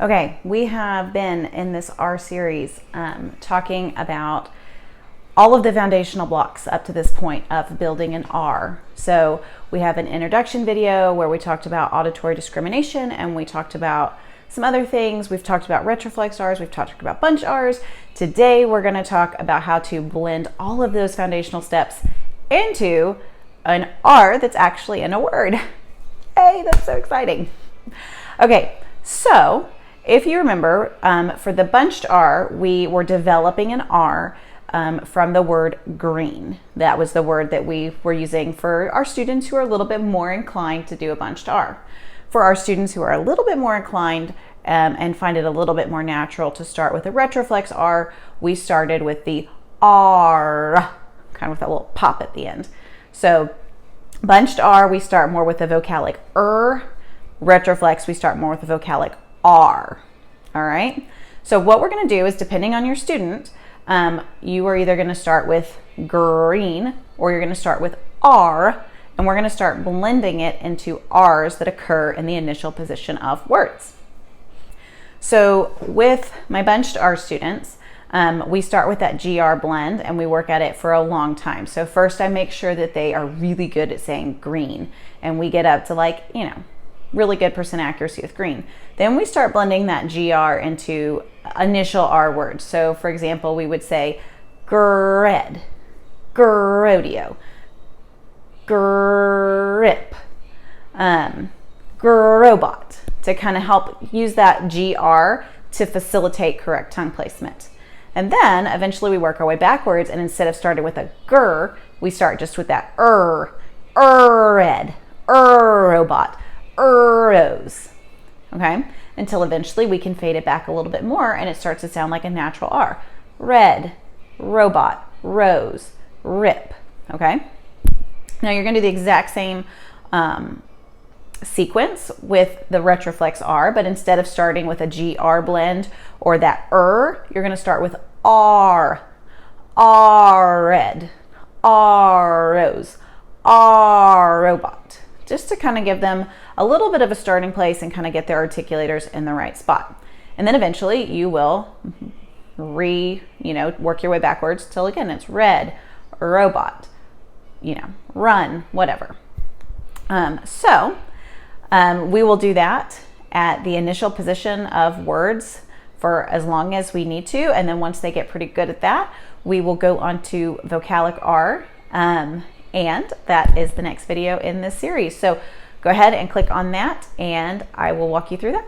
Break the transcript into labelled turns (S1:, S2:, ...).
S1: Okay, we have been in this R series talking about all of the foundational blocks up to this point of building an R. So we have an introduction video where we talked about auditory discrimination and we talked about some other things. We've talked about retroflex R's, we've talked about bunch R's. Today we're going to talk about how to blend all of those foundational steps into an R that's actually in a word. Hey, that's so exciting. Okay, so if you remember, for the bunched R, we were developing an R from the word green. That was the word that we were using for our students who are a little bit more inclined to do a bunched R. For our students who are a little bit more inclined and find it a little bit more natural to start with a retroflex R, we started with the R, kind of with that little pop at the end. So bunched R, we start more with the vocalic retroflex, we start more with the vocalic R. All right. So what we're going to do is, depending on your student, you are either going to start with green or you're going to start with R, and we're going to start blending it into R's that occur in the initial position of words. So with my bunched R students, we start with that GR blend and we work at it for a long time. So first I make sure that they are really good at saying green, and we get up to really good percent accuracy with green. Then we start blending that GR into initial R words. So for example, we would say gred, rodeo, grip, robot, to kind of help use that GR to facilitate correct tongue placement. And then eventually we work our way backwards, and instead of starting with a gur, we start just with that red, robot, rose, okay? Until eventually we can fade it back a little bit more and it starts to sound like a natural R. Red, robot, rose, rip, okay? Now you're gonna do the exact same sequence with the retroflex R, but instead of starting with a GR blend or that you're gonna start with R red, R rose, R robot, just to kind of give them a little bit of a starting place and kind of get their articulators in the right spot. And then eventually you will work your way backwards till again it's red, robot, run, whatever. We will do that at the initial position of words for as long as we need to. And then once they get pretty good at that, we will go on to vocalic R. And that is the next video in this series. So go ahead and click on that and I will walk you through that.